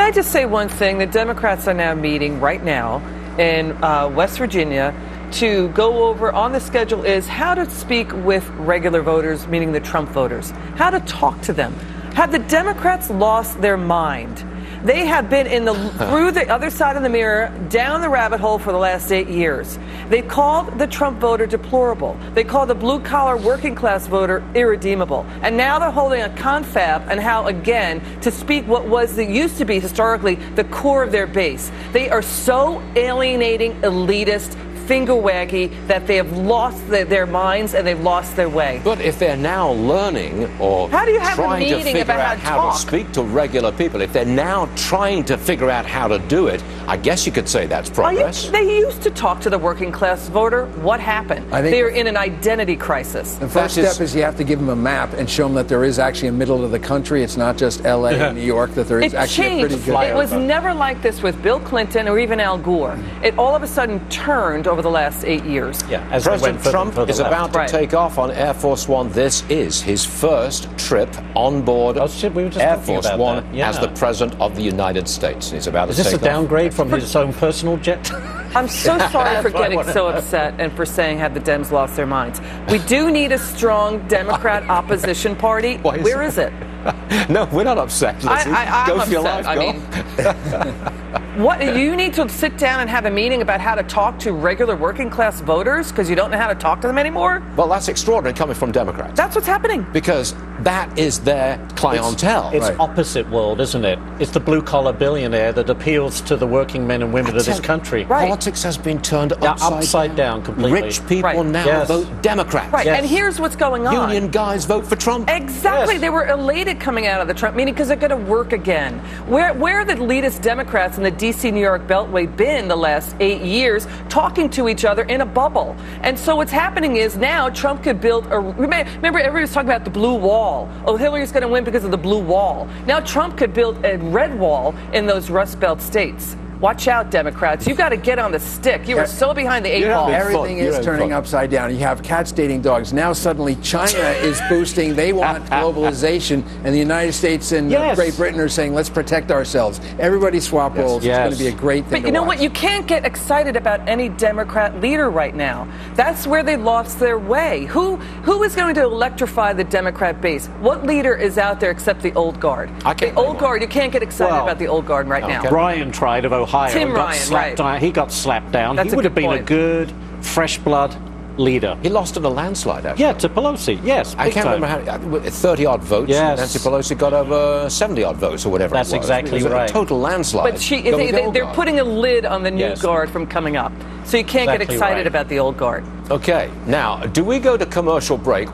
I just say one thing? The Democrats are now meeting right now in West Virginia to go over, on the schedule is how to speak with regular voters, meaning the Trump voters, how to talk to them. Have the Democrats lost their mind? They have been through the other side of the mirror, down the rabbit hole for the last 8 years. They called the Trump voter deplorable. They called the blue-collar working-class voter irredeemable. And now they're holding a confab on how, again, to speak what used to be historically the core of their base. They are so alienating, elitist, finger-waggy that they have lost their minds and they've lost their way. But if they're now learning or how do you have trying a to meeting figure about out how to speak to regular people, if they're now trying to figure out how to do it, I guess you could say that's progress. They used to talk to the working class voter. What happened? They're in an identity crisis. The first step is you have to give them a map and show them that there is actually a middle of the country. It's not just L.A. and New York, that there is actually a pretty good It was never like this with Bill Clinton or even Al Gore. It all of a sudden turned over the last 8 years. Yeah, as President Trump is about to take off on Air Force One. This is his first trip on board Air Force One as the President of the United States. He's about to take off. Is this a downgrade from his own personal jet? I'm so sorry for getting so upset and for saying have the Dems lost their minds. We do need a strong Democrat opposition party. Where is it? No, we're not upset. I'm Go for your upset. life. What, you need to sit down and have a meeting about how to talk to regular working class voters because you don't know how to talk to them anymore? Well, that's extraordinary coming from Democrats. That's what's happening. Because that is their clientele. It's opposite world, isn't it? It's the blue-collar billionaire that appeals to the working men and women of this country. Politics has been turned upside down completely. Rich people now vote Democrat. Right, and here's what's going on. Union guys vote for Trump. Exactly. They were elated coming out of the Trump meeting because they're going to work again. Where are the elitist Democrats in the D.C. New York Beltway been the last 8 years talking to each other in a bubble? And so what's happening is now Trump could build remember everybody was talking about the blue wall. Oh, Hillary's going to win because of the blue wall. Now Trump could build a red wall in those Rust Belt states. Watch out, Democrats. You've got to get on the stick. You are so behind the 8 ball. Everything is turning upside down. You have cats dating dogs. Now suddenly China is boosting. They want globalization. And the United States and Great Britain are saying, let's protect ourselves. Everybody swap roles. It's going to be a great thing But you know what? You can't get excited about any Democrat leader right now. That's where they lost their way. Who is going to electrify the Democrat base? What leader is out there except the old guard? The old guard. You can't get excited about the old guard right now. Ryan tried of Ohio. Tim Ryan, He got slapped down. That's he would have been point. a good, fresh blood leader. He lost in a landslide, actually. Yeah, to Pelosi. Yes, I can't remember how 30-odd votes. Yes. Nancy Pelosi got over 70-odd votes or whatever. That's it was. exactly it was right. A total landslide. But they're putting a lid on the new guard from coming up, so you can't get excited about the old guard. Okay, now do we go to commercial break?